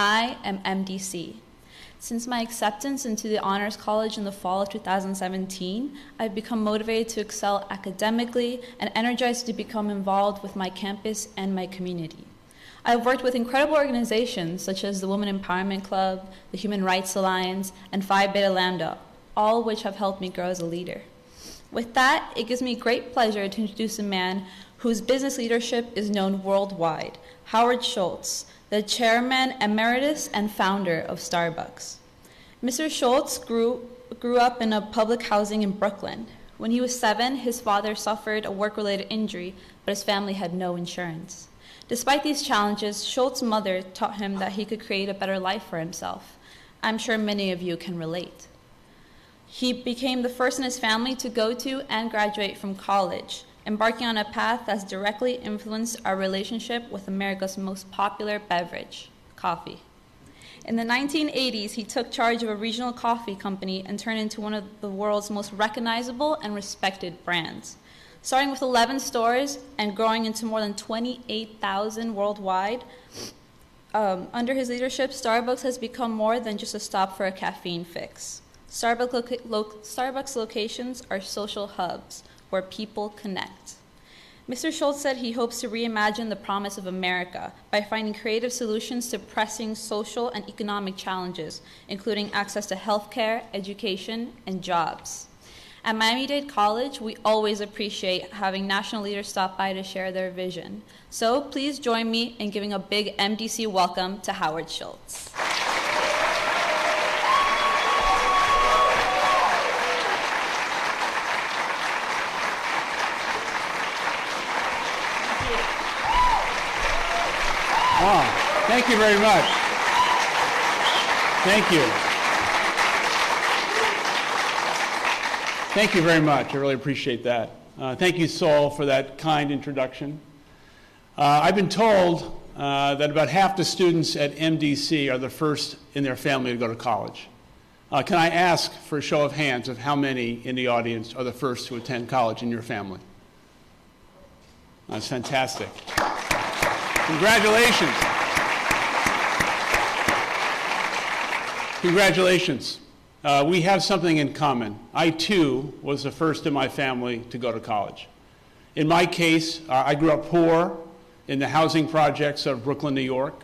I am MDC. Since my acceptance into the Honors College in the fall of 2017, I've become motivated to excel academically and energized to become involved with my campus and my community. I've worked with incredible organizations such as the Women Empowerment Club, the Human Rights Alliance, and Phi Beta Lambda, all of which have helped me grow as a leader. With that, it gives me great pleasure to introduce a man whose business leadership is known worldwide, Howard Schultz, the chairman emeritus and founder of Starbucks. Mr. Schultz grew up in a public housing in Brooklyn. When he was 7, his father suffered a work-related injury, but his family had no insurance. Despite these challenges, Schultz's mother taught him that he could create a better life for himself. I'm sure many of you can relate. He became the first in his family to go to and graduate from college, embarking on a path that's directly influenced our relationship with America's most popular beverage, coffee. In the 1980s, he took charge of a regional coffee company and turned into one of the world's most recognizable and respected brands. Starting with 11 stores and growing into more than 28,000 worldwide, under his leadership, Starbucks has become more than just a stop for a caffeine fix. Starbucks locations are social hubs where people connect. Mr. Schultz said he hopes to reimagine the promise of America by finding creative solutions to pressing social and economic challenges, including access to healthcare, education, and jobs. At Miami Dade College, we always appreciate having national leaders stop by to share their vision. So please join me in giving a big MDC welcome to Howard Schultz. Wow, thank you very much. Thank you. Thank you very much. I really appreciate that. Thank you, Saul, for that kind introduction. I've been told that about half the students at MDC are the first in their family to go to college. Can I ask for a show of hands of how many in the audience are the first to attend college in your family? That's fantastic. Congratulations. Congratulations. We have something in common. I, too, was the first in my family to go to college. In my case, I grew up poor in the housing projects of Brooklyn, New York.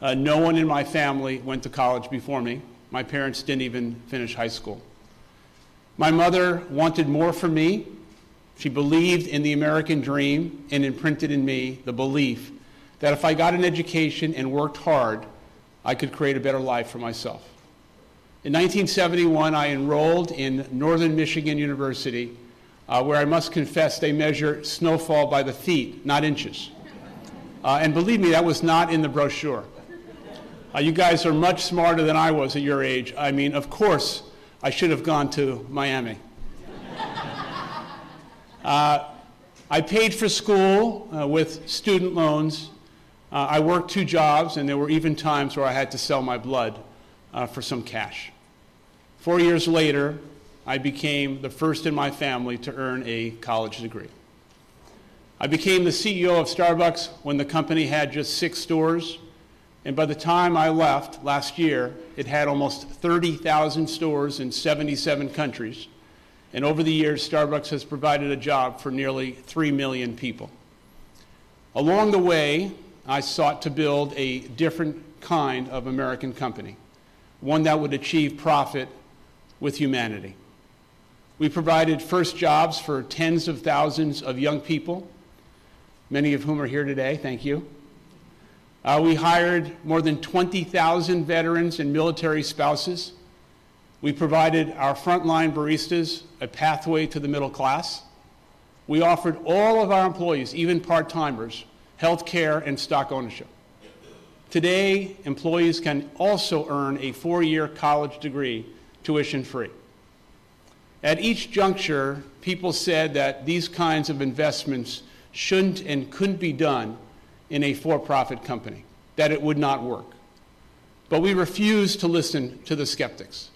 No one in my family went to college before me. My parents didn't even finish high school. My mother wanted more for me. She believed in the American dream and imprinted in me the belief that if I got an education and worked hard, I could create a better life for myself. In 1971, I enrolled in Northern Michigan University, where I must confess they measure snowfall by the feet, not inches. And believe me, that was not in the brochure. You guys are much smarter than I was at your age. I mean, of course, I should have gone to Miami. I paid for school with student loans. I worked 2 jobs, and there were even times where I had to sell my blood for some cash. 4 years later, I became the first in my family to earn a college degree. I became the CEO of Starbucks when the company had just 6 stores, and by the time I left last year, it had almost 30,000 stores in 77 countries. And over the years, Starbucks has provided a job for nearly 3 million people. Along the way, I sought to build a different kind of American company, one that would achieve profit with humanity. We provided first jobs for tens of thousands of young people, many of whom are here today. Thank you. We hired more than 20,000 veterans and military spouses. We provided our frontline baristas a pathway to the middle class. We offered all of our employees, even part-timers, health care and stock ownership. Today, employees can also earn a 4-year college degree tuition-free. At each juncture, people said that these kinds of investments shouldn't and couldn't be done in a for-profit company, that it would not work. But we refused to listen to the skeptics.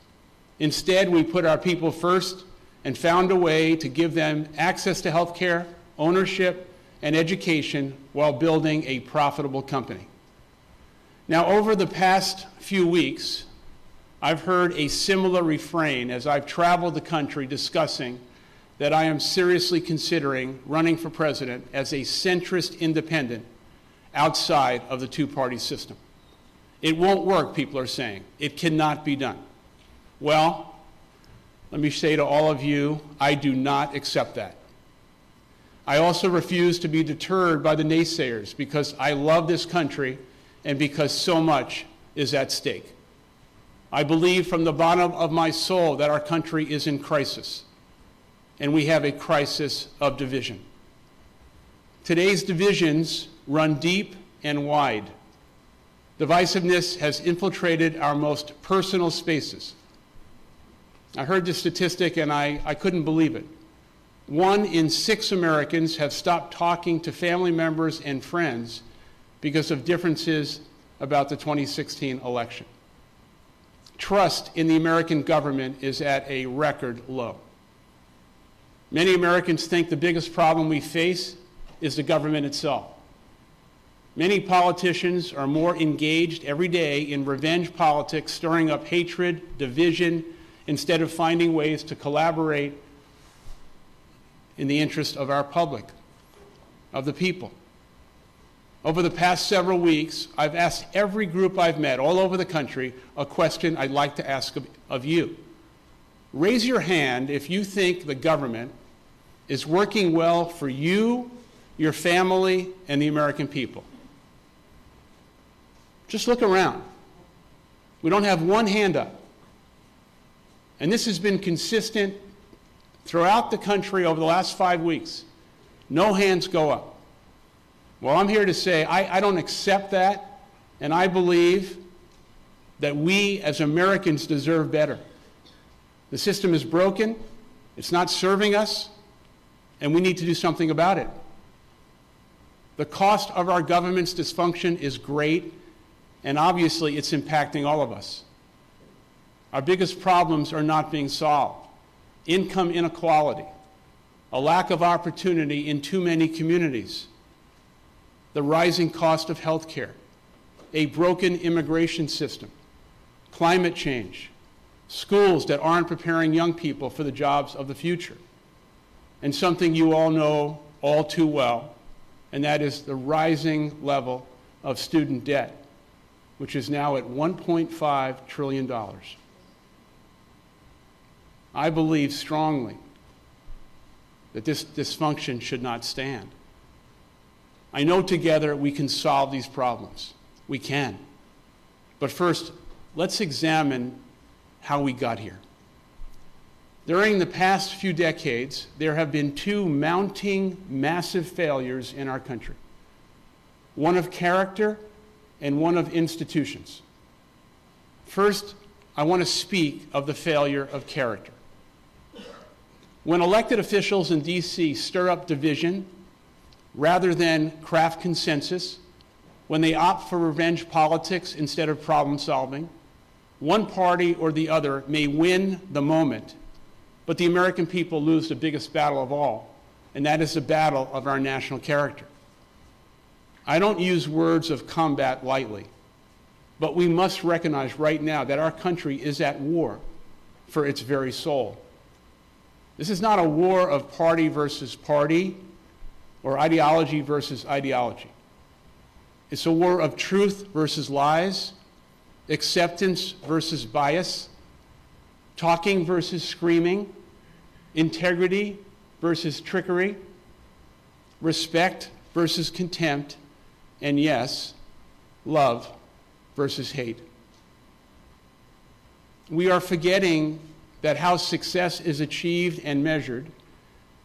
Instead, we put our people first and found a way to give them access to health care, ownership, and education while building a profitable company. Now, over the past few weeks, I've heard a similar refrain as I've traveled the country discussing that I am seriously considering running for president as a centrist-independent outside of the two-party system. It won't work, people are saying. It cannot be done. Well, let me say to all of you, I do not accept that. I also refuse to be deterred by the naysayers because I love this country and because so much is at stake. I believe from the bottom of my soul that our country is in crisis, and we have a crisis of division. Today's divisions run deep and wide. Divisiveness has infiltrated our most personal spaces. I heard this statistic and I couldn't believe it. 1 in 6 Americans have stopped talking to family members and friends because of differences about the 2016 election. Trust in the American government is at a record low. Many Americans think the biggest problem we face is the government itself. Many politicians are more engaged every day in revenge politics, stirring up hatred, division, instead of finding ways to collaborate in the interest of our public, of the people. Over the past several weeks, I've asked every group I've met all over the country a question I'd like to ask of you. Raise your hand if you think the government is working well for you, your family, and the American people. Just look around. We don't have one hand up. And this has been consistent throughout the country over the last 5 weeks. No hands go up. Well, I'm here to say I don't accept that, and I believe that we as Americans deserve better. The system is broken, it's not serving us, and we need to do something about it. The cost of our government's dysfunction is great, and obviously it's impacting all of us. Our biggest problems are not being solved. Income inequality, a lack of opportunity in too many communities, the rising cost of health care, a broken immigration system, climate change, schools that aren't preparing young people for the jobs of the future, and something you all know all too well, and that is the rising level of student debt, which is now at $1.5 trillion. I believe strongly that this dysfunction should not stand. I know together we can solve these problems. We can. But first, let's examine how we got here. During the past few decades, there have been 2 mounting massive failures in our country. One of character and one of institutions. First, I want to speak of the failure of character. When elected officials in D.C. stir up division rather than craft consensus, when they opt for revenge politics instead of problem solving, one party or the other may win the moment, but the American people lose the biggest battle of all, and that is the battle of our national character. I don't use words of combat lightly, but we must recognize right now that our country is at war for its very soul. This is not a war of party versus party or ideology versus ideology. It's a war of truth versus lies, acceptance versus bias, talking versus screaming, integrity versus trickery, respect versus contempt, and yes, love versus hate. We are forgetting that how success is achieved and measured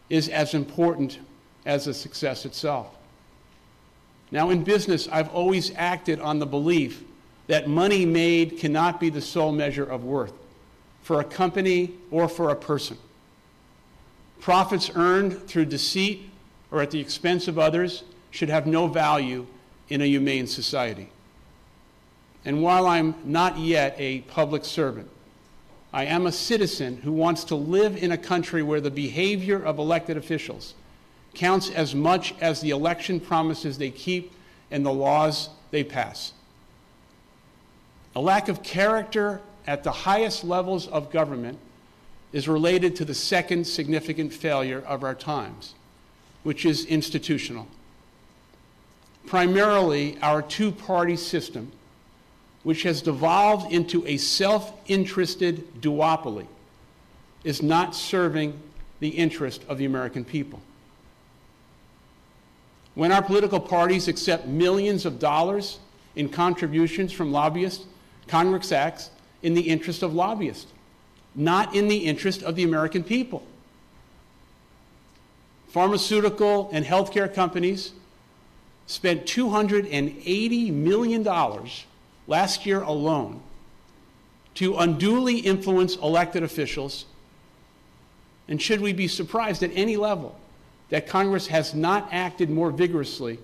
is as important as the success itself. Now, in business, I've always acted on the belief that money made cannot be the sole measure of worth for a company or for a person. Profits earned through deceit or at the expense of others should have no value in a humane society. And while I'm not yet a public servant, I am a citizen who wants to live in a country where the behavior of elected officials counts as much as the election promises they keep and the laws they pass. A lack of character at the highest levels of government is related to the second significant failure of our times, which is institutional. Primarily, our two-party system, which has devolved into a self-interested duopoly, is not serving the interest of the American people. When our political parties accept millions of dollars in contributions from lobbyists, Congress acts in the interest of lobbyists, not in the interest of the American people. Pharmaceutical and healthcare companies spent $280 million last year alone to unduly influence elected officials. And should we be surprised at any level that Congress has not acted more vigorously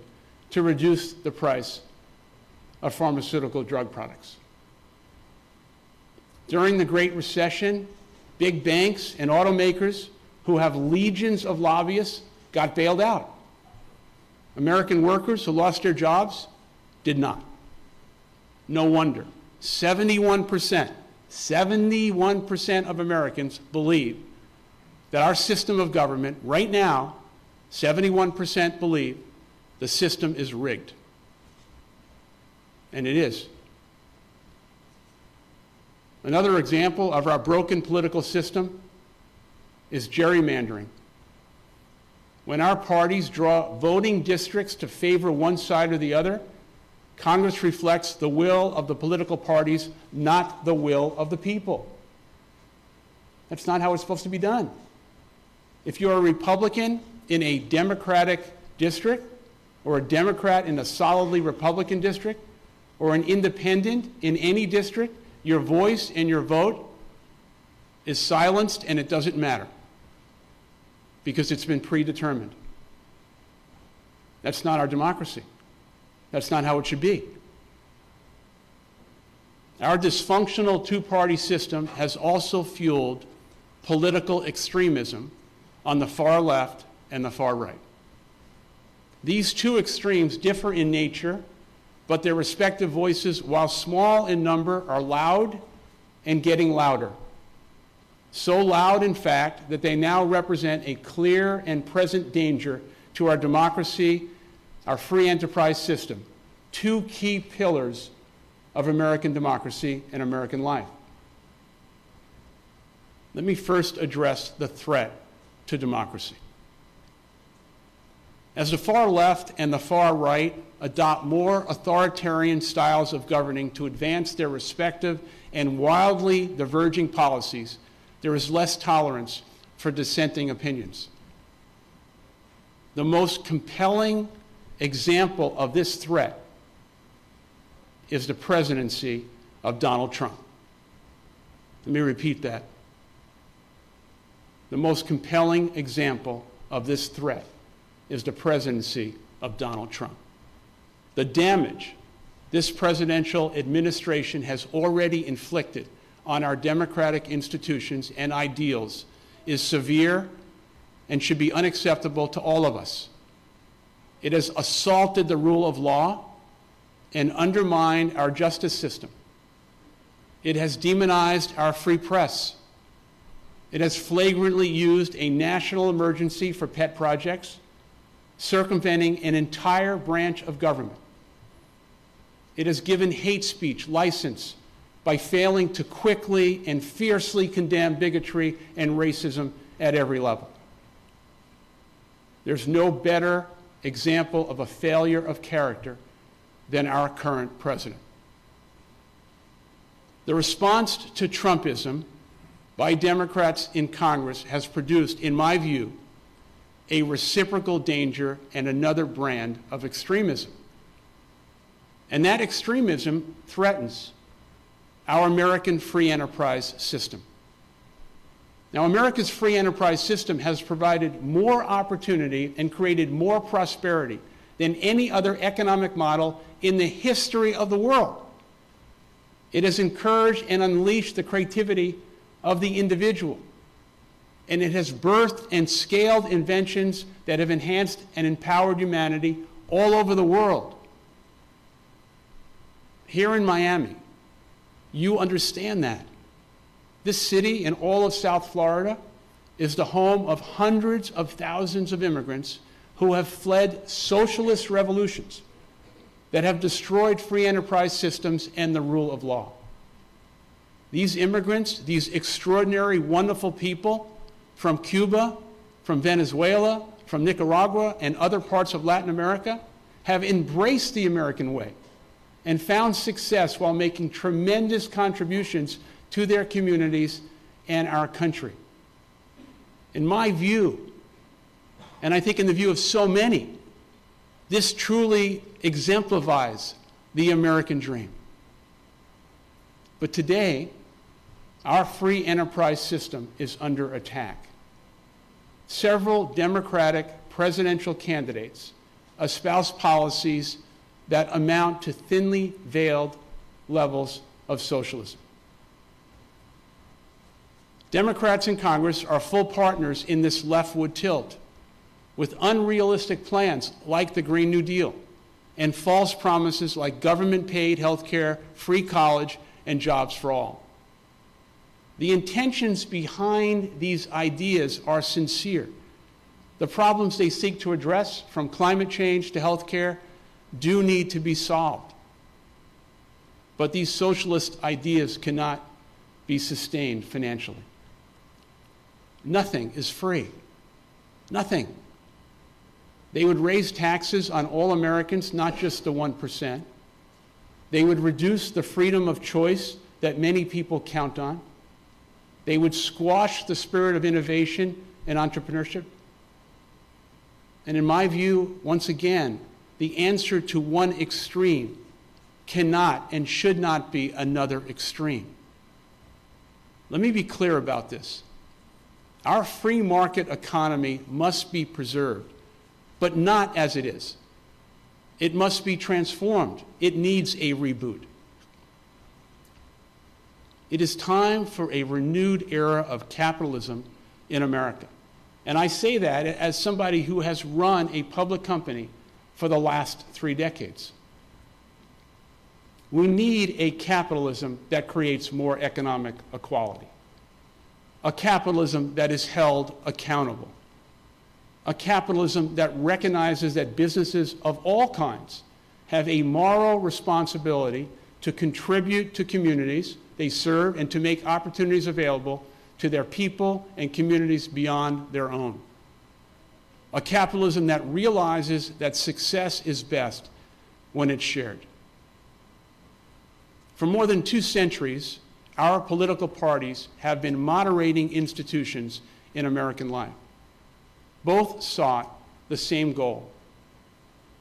to reduce the price of pharmaceutical drug products? During the Great Recession, big banks and automakers who have legions of lobbyists got bailed out. American workers who lost their jobs did not. No wonder. 71% of Americans believe that our system of government, right now, 71% believe the system is rigged. And it is. Another example of our broken political system is gerrymandering. When our parties draw voting districts to favor one side or the other, Congress reflects the will of the political parties, not the will of the people. That's not how it's supposed to be done. If you're a Republican in a Democratic district, or a Democrat in a solidly Republican district, or an independent in any district, your voice and your vote is silenced and it doesn't matter because it's been predetermined. That's not our democracy. That's not how it should be. Our dysfunctional two-party system has also fueled political extremism on the far left and the far right. These two extremes differ in nature, but their respective voices, while small in number, are loud and getting louder. So loud, in fact, that they now represent a clear and present danger to our democracy, our free enterprise system, two key pillars of American democracy and American life. Let me first address the threat to democracy. As the far left and the far right adopt more authoritarian styles of governing to advance their respective and wildly diverging policies, there is less tolerance for dissenting opinions. The most compelling example of this threat is the presidency of Donald Trump. Let me repeat that. The most compelling example of this threat is the presidency of Donald Trump. The damage this presidential administration has already inflicted on our democratic institutions and ideals is severe and should be unacceptable to all of us. It has assaulted the rule of law and undermined our justice system. It has demonized our free press. It has flagrantly used a national emergency for pet projects, circumventing an entire branch of government. It has given hate speech license by failing to quickly and fiercely condemn bigotry and racism at every level. There's no better example of a failure of character than our current president. The response to Trumpism by Democrats in Congress has produced, in my view, a reciprocal danger and another brand of extremism. And that extremism threatens our American free enterprise system. Now, America's free enterprise system has provided more opportunity and created more prosperity than any other economic model in the history of the world. It has encouraged and unleashed the creativity of the individual, and it has birthed and scaled inventions that have enhanced and empowered humanity all over the world. Here in Miami, You understand that. This city and all of South Florida is the home of hundreds of thousands of immigrants who have fled socialist revolutions that have destroyed free enterprise systems and the rule of law. These immigrants, these extraordinary, wonderful people from Cuba, from Venezuela, from Nicaragua, and other parts of Latin America have embraced the American way and found success while making tremendous contributions to their communities and our country. In my view, and I think in the view of so many, this truly exemplifies the American dream. But today, our free enterprise system is under attack. Several Democratic presidential candidates espouse policies that amount to thinly veiled levels of socialism. Democrats in Congress are full partners in this leftward tilt, with unrealistic plans like the Green New Deal and false promises like government-paid health care, free college, and jobs for all. The intentions behind these ideas are sincere. The problems they seek to address, from climate change to health care, do need to be solved. But these socialist ideas cannot be sustained financially. Nothing is free. Nothing. They would raise taxes on all Americans, not just the 1%. They would reduce the freedom of choice that many people count on. They would squash the spirit of innovation and entrepreneurship. And in my view, once again, the answer to one extreme cannot and should not be another extreme. Let me be clear about this. Our free market economy must be preserved, but not as it is. It must be transformed. It needs a reboot. It is time for a renewed era of capitalism in America. And I say that as somebody who has run a public company for the last 3 decades. We need a capitalism that creates more economic equality, a capitalism that is held accountable, a capitalism that recognizes that businesses of all kinds have a moral responsibility to contribute to communities they serve and to make opportunities available to their people and communities beyond their own. A capitalism that realizes that success is best when it's shared. For more than 2 centuries, our political parties have been moderating institutions in American life. Both sought the same goal: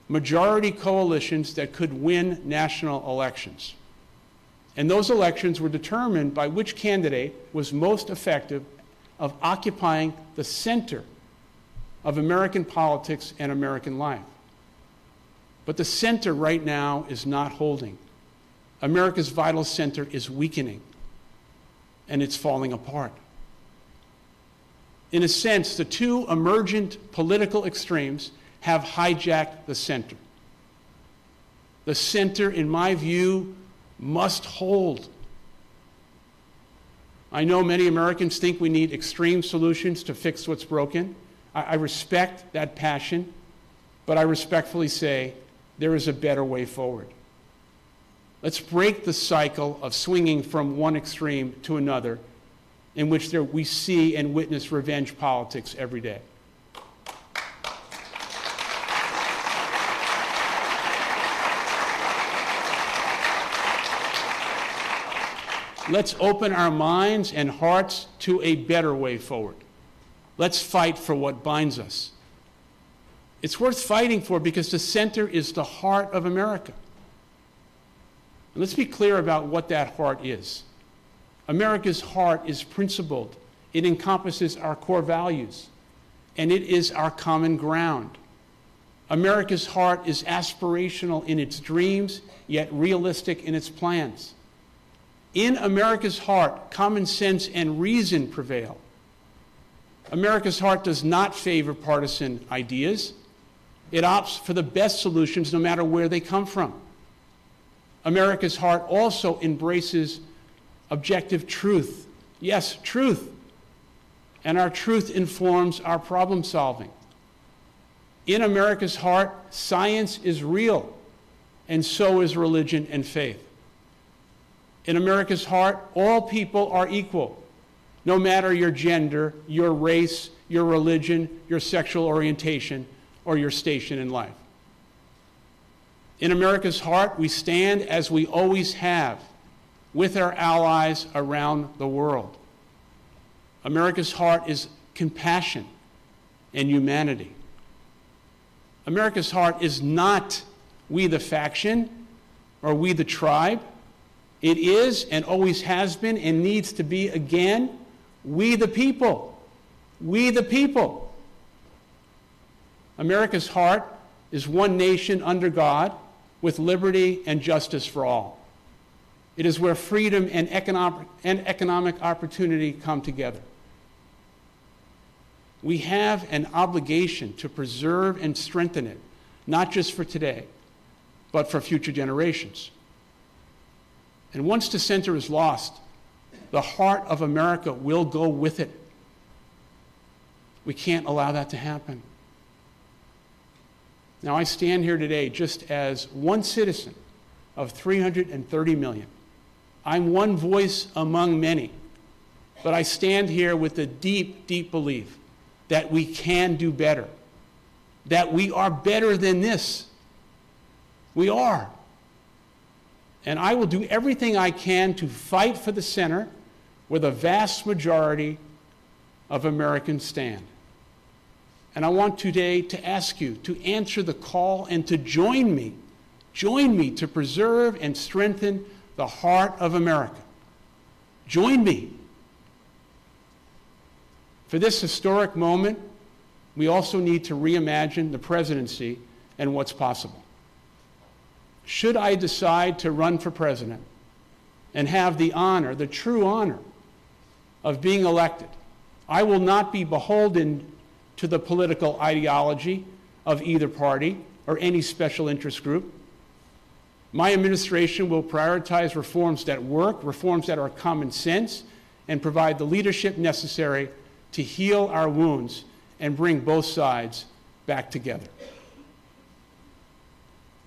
majority coalitions that could win national elections. And those elections were determined by which candidate was most effective of occupying the center of American politics and American life. But the center right now is not holding. America's vital center is weakening, and it's falling apart. In a sense, the 2 emergent political extremes have hijacked the center. The center, in my view, must hold. I know many Americans think we need extreme solutions to fix what's broken. I respect that passion, but I respectfully say there is a better way forward. Let's break the cycle of swinging from one extreme to another, in which we see and witness revenge politics every day. Let's open our minds and hearts to a better way forward. Let's fight for what binds us. It's worth fighting for because the center is the heart of America. And let's be clear about what that heart is. America's heart is principled. It encompasses our core values, and it is our common ground. America's heart is aspirational in its dreams, yet realistic in its plans. In America's heart, common sense and reason prevail. America's heart does not favor partisan ideas. It opts for the best solutions no matter where they come from. America's heart also embraces objective truth. Yes, truth. And our truth informs our problem solving. In America's heart, science is real, and so is religion and faith. In America's heart, all people are equal, no matter your gender, your race, your religion, your sexual orientation, or your station in life. In America's heart, we stand as we always have, with our allies around the world. America's heart is compassion and humanity. America's heart is not we the faction or we the tribe. It is and always has been and needs to be again, we the people. We the people. America's heart is one nation under God with liberty and justice for all. It is where freedom and economic opportunity come together. We have an obligation to preserve and strengthen it, not just for today, but for future generations. And once the center is lost, the heart of America will go with it. We can't allow that to happen. Now, I stand here today just as one citizen of 330 million. I'm one voice among many, but I stand here with a deep, deep belief that we can do better, that we are better than this. We are. And I will do everything I can to fight for the center where the vast majority of Americans stand. And I want today to ask you to answer the call and to join me to preserve and strengthen the heart of America. Join me. For this historic moment, we also need to reimagine the presidency and what's possible. Should I decide to run for president and have the honor, the true honor, of being elected, I will not be beholden to the political ideology of either party or any special interest group. My administration will prioritize reforms that work, reforms that are common sense, and provide the leadership necessary to heal our wounds and bring both sides back together.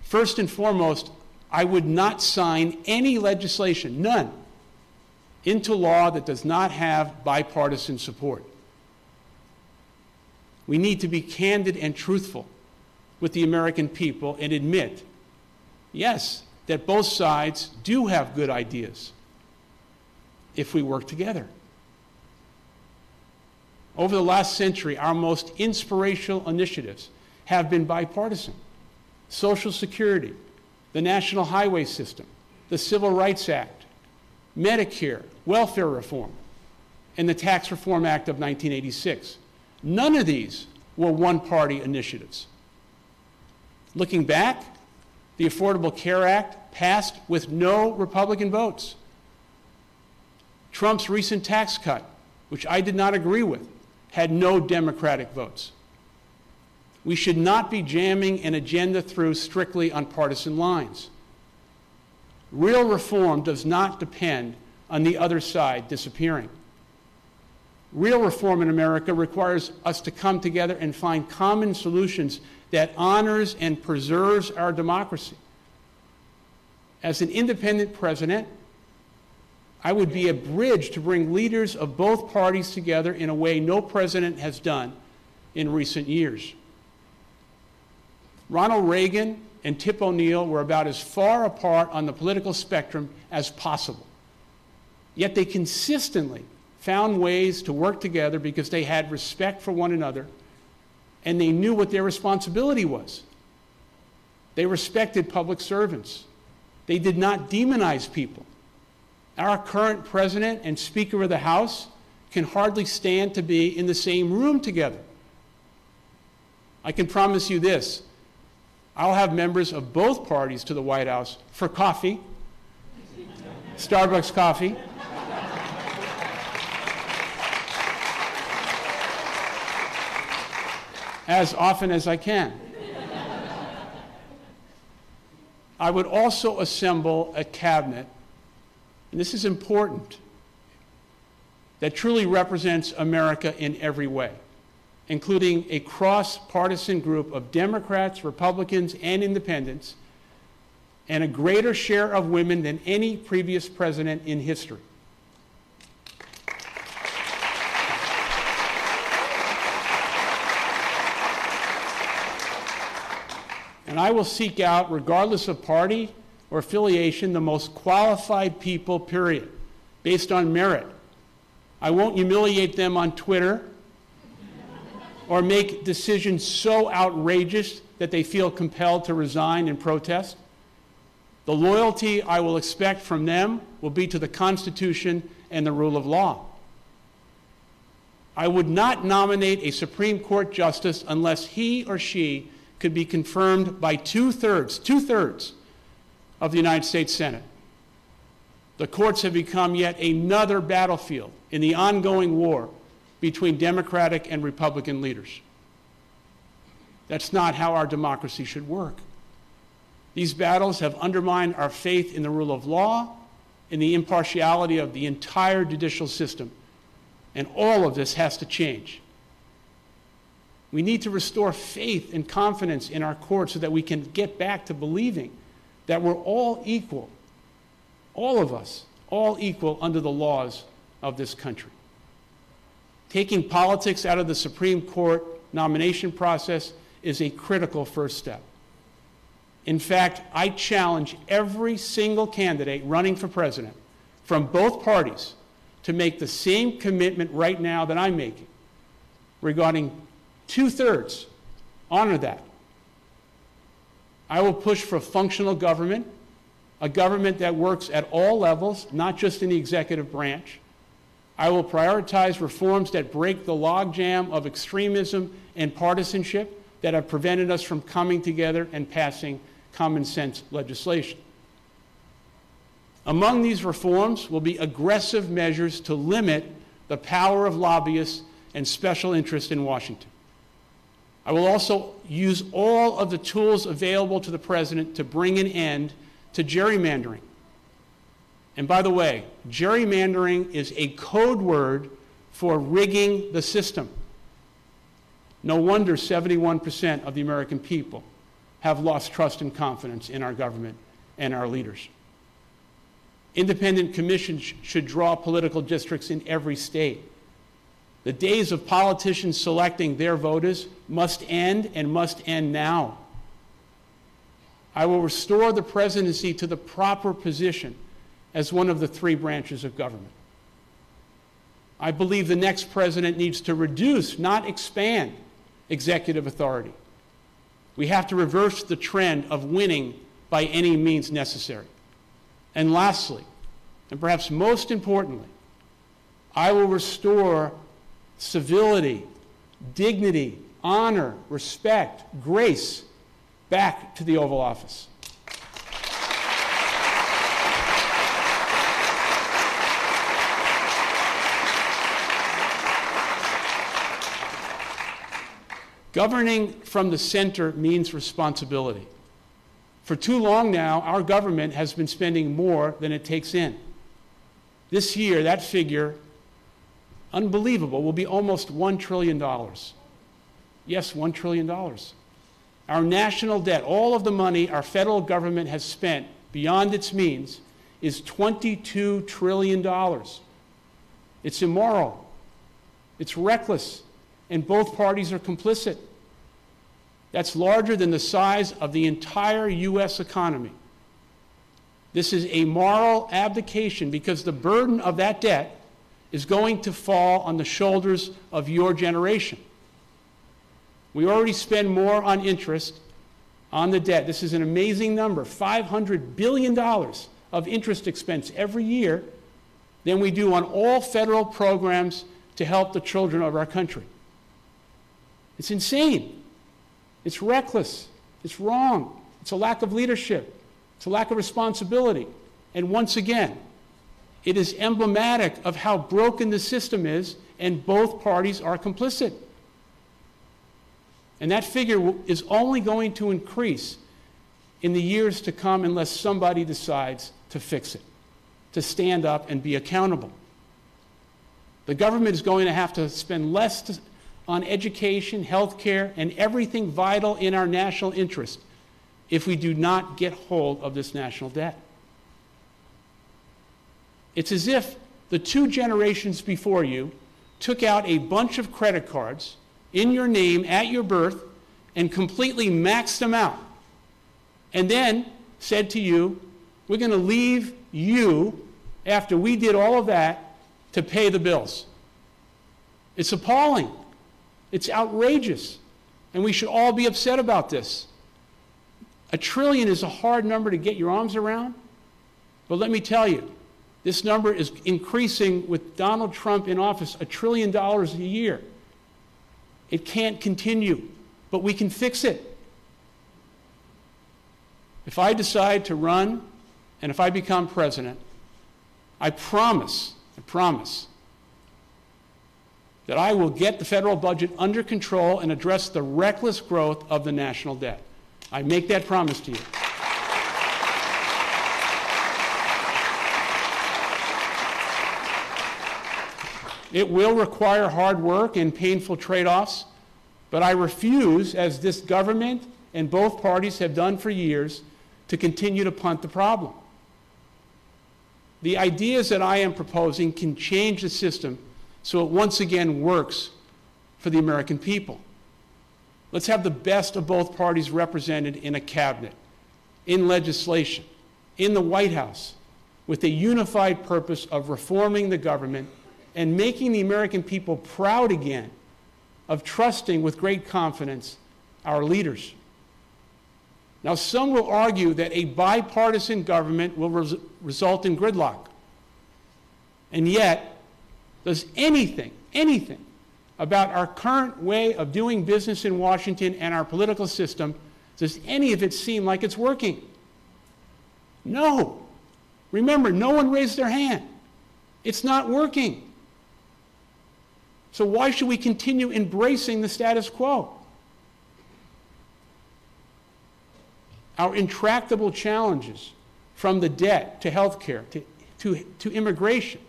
First and foremost, I would not sign any legislation, none, into law that does not have bipartisan support. We need to be candid and truthful with the American people and admit, yes, that both sides do have good ideas if we work together. Over the last century, our most inspirational initiatives have been bipartisan. Social Security, the National Highway System, the Civil Rights Act, Medicare, welfare reform, and the Tax Reform Act of 1986. None of these were one-party initiatives. Looking back, the Affordable Care Act passed with no Republican votes. Trump's recent tax cut, which I did not agree with, had no Democratic votes. We should not be jamming an agenda through strictly on partisan lines. Real reform does not depend on the other side disappearing. Real reform in America requires us to come together and find common solutions that honors and preserves our democracy. As an independent president, I would be a bridge to bring leaders of both parties together in a way no president has done in recent years. Ronald Reagan and Tip O'Neill were about as far apart on the political spectrum as possible. Yet they consistently found ways to work together because they had respect for one another and they knew what their responsibility was. They respected public servants. They did not demonize people. Our current president and Speaker of the House can hardly stand to be in the same room together. I can promise you this. I'll have members of both parties to the White House for coffee, Starbucks coffee, as often as I can. I would also assemble a cabinet and this is important, that truly represents America in every way, including a cross-partisan group of Democrats, Republicans, and independents, and a greater share of women than any previous president in history. And I will seek out, regardless of party or affiliation, the most qualified people, period, based on merit. I won't humiliate them on Twitter or make decisions so outrageous that they feel compelled to resign and protest. The loyalty I will expect from them will be to the Constitution and the rule of law. I would not nominate a Supreme Court justice unless he or she could be confirmed by two-thirds of the United States Senate. The courts have become yet another battlefield in the ongoing war between Democratic and Republican leaders. That's not how our democracy should work. These battles have undermined our faith in the rule of law, in the impartiality of the entire judicial system, and all of this has to change. We need to restore faith and confidence in our courts so that we can get back to believing that we're all equal, all of us, all equal under the laws of this country. Taking politics out of the Supreme Court nomination process is a critical first step. In fact, I challenge every single candidate running for president from both parties to make the same commitment right now that I'm making regarding two-thirds. Honor that. I will push for functional government, a government that works at all levels, not just in the executive branch. I will prioritize reforms that break the logjam of extremism and partisanship that have prevented us from coming together and passing common sense legislation. Among these reforms will be aggressive measures to limit the power of lobbyists and special interests in Washington. I will also use all of the tools available to the president to bring an end to gerrymandering. And by the way, gerrymandering is a code word for rigging the system. No wonder 71% of the American people have lost trust and confidence in our government and our leaders. Independent commissions should draw political districts in every state. The days of politicians selecting their voters must end, and must end now. I will restore the presidency to the proper position as one of the three branches of government. I believe the next president needs to reduce, not expand, executive authority. We have to reverse the trend of winning by any means necessary. And lastly, and perhaps most importantly, I will restore civility, dignity, honor, respect, grace back to the Oval Office. Governing from the center means responsibility. For too long now, our government has been spending more than it takes in. This year, that figure, unbelievable, will be almost $1 trillion. Yes, $1 trillion. Our national debt, all of the money our federal government has spent beyond its means, is $22 trillion. It's immoral. It's reckless. And both parties are complicit. That's larger than the size of the entire U.S. economy. This is a moral abdication because the burden of that debt is going to fall on the shoulders of your generation. We already spend more on interest on the debt. This is an amazing number, $500 billion of interest expense every year than we do on all federal programs to help the children of our country. It's insane. It's reckless. It's wrong. It's a lack of leadership. It's a lack of responsibility. And once again, it is emblematic of how broken the system is, and both parties are complicit. And that figure is only going to increase in the years to come unless somebody decides to fix it. to stand up and be accountable. The government is going to have to spend less on education, health care, and everything vital in our national interest if we do not get hold of this national debt. It's as if the two generations before you took out a bunch of credit cards in your name at your birth and completely maxed them out, and then said to you, we're going to leave you, after we did all of that, to pay the bills. It's appalling. It's outrageous. And we should all be upset about this. $1 trillion is a hard number to get your arms around, but let me tell you, this number is increasing with Donald Trump in office, $1 trillion a year. It can't continue, but we can fix it. If I decide to run and if I become president, I promise that I will get the federal budget under control and address the reckless growth of the national debt. I make that promise to you. It will require hard work and painful trade-offs, but I refuse, as this government and both parties have done for years, to continue to punt the problem. The ideas that I am proposing can change the system so it once again works for the American people. Let's have the best of both parties represented in a cabinet, in legislation, in the White House, with a unified purpose of reforming the government and making the American people proud again of trusting with great confidence our leaders. Now, some will argue that a bipartisan government will result in gridlock. And yet, does anything about our current way of doing business in Washington and our political system, does any of it seem like it's working? No. Remember, no one raised their hand. It's not working. So why should we continue embracing the status quo? Our intractable challenges, from the debt to health care to immigration,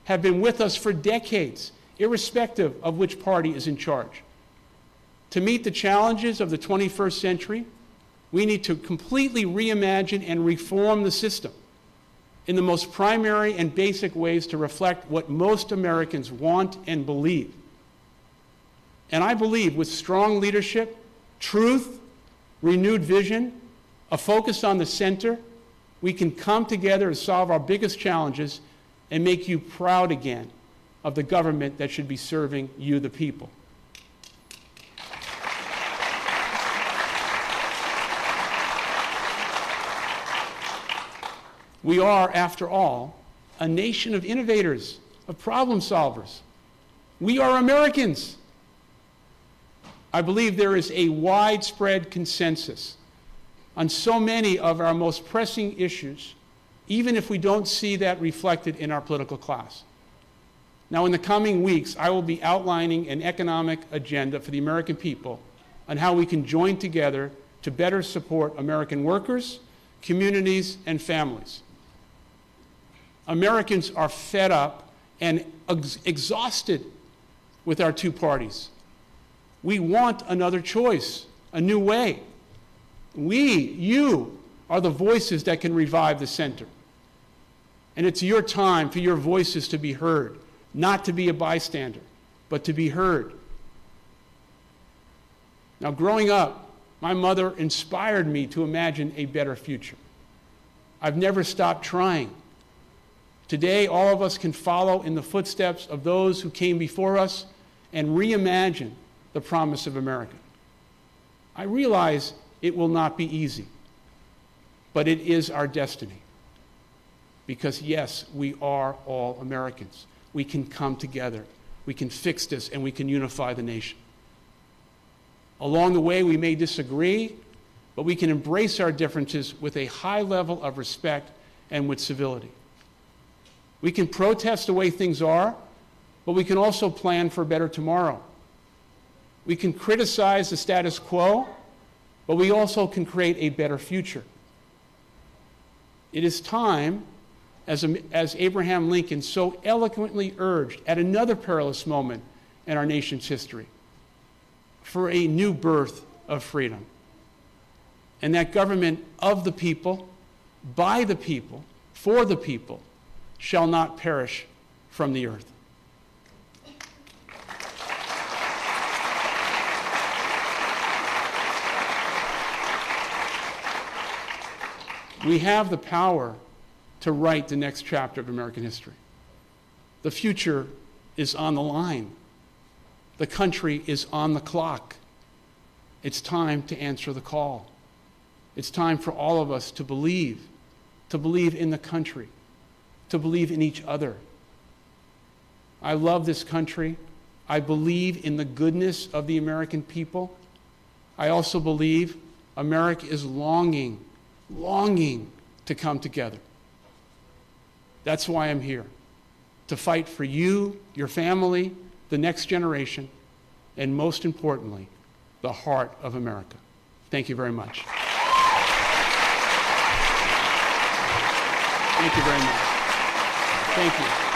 have been with us for decades, irrespective of which party is in charge. To meet the challenges of the 21st century, we need to completely reimagine and reform the system in the most primary and basic ways to reflect what most Americans want and believe. And I believe with strong leadership, truth, renewed vision, a focus on the center, we can come together to solve our biggest challenges and make you proud again of the government that should be serving you, the people. We are, after all, a nation of innovators, of problem solvers. We are Americans. I believe there is a widespread consensus on so many of our most pressing issues, even if we don't see that reflected in our political class. Now, in the coming weeks, I will be outlining an economic agenda for the American people on how we can join together to better support American workers, communities, and families. Americans are fed up and exhausted with our two parties. We want another choice, a new way. You are the voices that can revive the center. And it's your time for your voices to be heard, not to be a bystander, but to be heard. Now, growing up, my mother inspired me to imagine a better future. I've never stopped trying. Today, all of us can follow in the footsteps of those who came before us and reimagine the promise of America. I realize it will not be easy, but it is our destiny. Because yes, we are all Americans. We can come together. We can fix this, and we can unify the nation. Along the way, we may disagree, but we can embrace our differences with a high level of respect and with civility. We can protest the way things are, but we can also plan for a better tomorrow. We can criticize the status quo, but we also can create a better future. It is time, as Abraham Lincoln so eloquently urged at another perilous moment in our nation's history, for a new birth of freedom. And that government of the people, by the people, for the people, shall not perish from the earth. We have the power to write the next chapter of American history. The future is on the line. The country is on the clock. It's time to answer the call. It's time for all of us to believe in the country, to believe in each other. I love this country. I believe in the goodness of the American people. I also believe America is longing to come together. That's why I'm here, to fight for you, your family, the next generation, and most importantly, the heart of America. Thank you very much. Thank you very much. Thank you.